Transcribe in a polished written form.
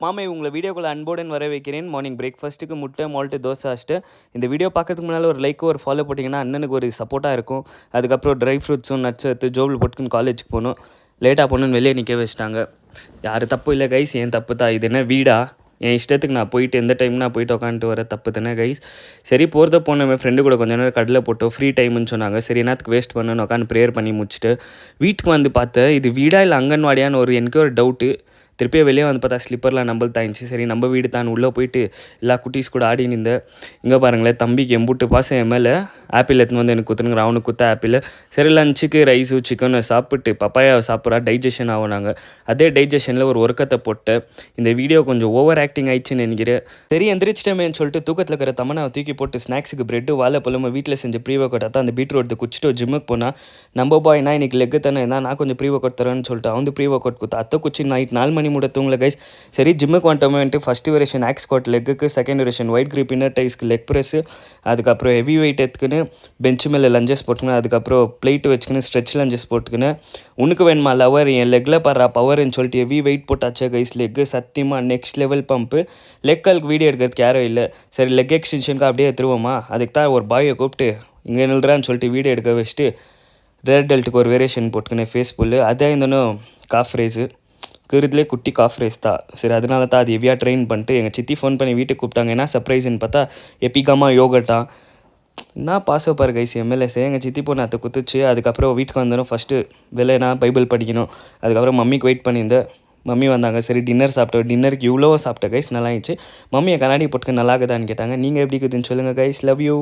மாமை உங்களை வீடியோக்குள்ளே அன்போடன் வர வைக்கிறேன். மார்னிங் பிரேக்ஃபாஸ்ட்டுக்கு முட்டை மால்ட்டு தோசை ஆச்சிட்டு இந்த வீடியோ பார்க்கறதுக்கு முன்னால் ஒரு லைக் ஒரு ஃபாலோ போட்டிங்கன்னா அண்ணனுக்கு ஒரு சப்போர்ட்டாக இருக்கும். அதுக்கப்புறம் ட்ரை ஃப்ரூட்ஸும் நட்ஸ் எடுத்து ஜோபில் போட்டுக்குன்னு காலேஜுக்கு போகணும். லேட்டாக போகணுன்னு வெளியே நிற்க வச்சிட்டாங்க. யார் தப்பு இல்லை கைஸ், என் தப்பு தான். இது என்ன வீடா? என் இஷ்டத்துக்கு நான் போயிட்டு எந்த டைம் நான் போயிட்டு உட்காந்துட்டு வர தப்பு தானே கைஸ். சரி போகிறத போன என் ஃப்ரெண்டு கூட கொஞ்சம் நேரம் கடலை போட்டோம். ஃப்ரீ டைம்னு சொன்னாங்க. சரி என்னத்துக்கு வேஸ்ட் பண்ணணும்னு உட்காந்து ப்ரேயர் பண்ணி முடிச்சுட்டு வீட்டுக்கு வந்து பார்த்தேன். இது வீடா இல்லை அங்கன்வாடியான்னு எனக்கே ஒரு டவுட்டு. திருப்பியே வெளியே வந்து பார்த்தா ஸ்லிப்பர்லாம் நம்மளுக்கு தாயிடுச்சு. சரி நம்ம வீடு தான் உள்ளே போயிட்டு எல்லா குட்டீஸ் கூட ஆடி நின்றேன். இங்கே பாருங்களேன், தம்பிக்கு எம்பூட்டு பாசம் என் மேலே. ஆப்பிள் எடுத்துன்னு வந்து எனக்கு குத்துனுங்கிற, அவனுக்கு குத்த ஆப்பிள். சரி லஞ்சுக்கு ரைஸு சிக்கனை சாப்பிட்டு பப்பாயாவை சாப்பிட்றா டைஜஷன் ஆகும். நாங்கள் அதே டைஜஷனில் ஒரு ஒர்க்கத்தை போட்டேன். இந்த வீடியோ கொஞ்சம் ஓவர் ஆக்டிங் ஆயிடுச்சுன்னு நினைக்கிறேன். சரி எந்திரிச்சிட்டமேன்னு சொல்லிட்டு தூக்கத்தில் இருக்கிற தமனாவை தூக்கி போட்டு ஸ்நாக்ஸுக்கு ப்ரெட்டு வாழைப்பழம் வீட்டில் செஞ்ச ப்ரீ ஒர்க் அவுட் தான் அந்த பீட்ரூட் குச்சிட்டு ஜிம்முக்கு போனால் நம்ம பாய்னா இன்றைக்கி லெக்கு தானே இருந்தால் நான் கொஞ்சம் ப்ரீ ஒர்க் அவுட் தரேன்னு சொல்லிட்டு அவன் ப்ரீ ஒர்க் அவுட் கொடுத்து அத்தை குச்சி நைட் 4 மணி மூட தூங்கல கைஸ். சரி ஜிம்முக்கு வந்துட்டோமேன்ட்டு ஃபஸ்ட் வெரேஷன் ஆக்ஸ் ஸ்குவாட் லெக்குக்கு, second variation wide grip inner டைஸ்க்கு லெக் ப்ரெஸ்ஸு, அதுக்கப்புறம் ஹெவி வெயிட் எடுத்துக்குன்னு பெஞ்ச் மேலே லஞ்சஸ் போட்டுக்கணும். அதுக்கப்புறம் பிளேட்டு வச்சுக்கின்னு ஸ்ட்ரெச் லஞ்சஸ் போட்டுக்கின்னு. உனக்கு வேணுமா லவர் என் லெக்கில் பாடுறா பவர்ன்னு சொல்லிட்டு ஹெவி வெயிட் போட்டாச்சா கைஸ். லெக்கு சத்தியமாக நெக்ஸ்ட் லெவல் பம்ப்பு. லெக் காலுக்கு வீடியோ எடுக்கிறதுக்கு யாரும் இல்லை. சரி லெக் எக்ஸ்டென்ஷனுக்கு அப்படியே எடுத்துருவோமா, அதுக்கு தான் ஒரு பாயை கூப்பிட்டு இங்கே நில்றான்னு சொல்லிட்டு வீடியோ எடுக்க வச்சுட்டு ரேர் டெல்ட்டுக்கு ஒரு வேரியேஷன் போட்டுக்கினேன் ஃபேஸ் புல்லு. அதே இருந்தாலும் காஃப் ரேஸு இருக்கிறதுலே குட்டி காஃப் ரேஸ் தான். சரி அதனால தான் அது ஹெவியாக ட்ரெயின் பண்ணிட்டு எங்கள் சித்தி ஃபோன் பண்ணி வீட்டுக்கு கூப்பிட்டாங்க. ஏன்னா சர்ப்ரைஸ்ன்னு பார்த்தா எப்பிகமாக யோகட்டா நான் பாஸ் பாரு கைஸ் எம்எல்ஏ. எங்கள் சித்தி பொண்ணு அதை குத்துச்சு. அதுக்கப்புறம் வீட்டுக்கு வந்தோம். ஃபஸ்ட்டு வேலைனா பைபிள் படிக்கணும். அதுக்கப்புறம் மம்மிக்கு வெயிட் பண்ணியிருந்தேன். மம்மி வந்தாங்க. சரி டின்னர் சாப்பிட்டோம். டின்னருக்கு இவ்வளோ சாப்பிட்டேன் கைஸ், நல்லா இருந்துச்சு. மம்மியை கண்ணாடி போட்டுக்க நல்லா இருக்குதான்னு கேட்டாங்க. நீங்கள் எப்படி இருக்குதுன்னு சொல்லுங்கள் கைஸ். Love you.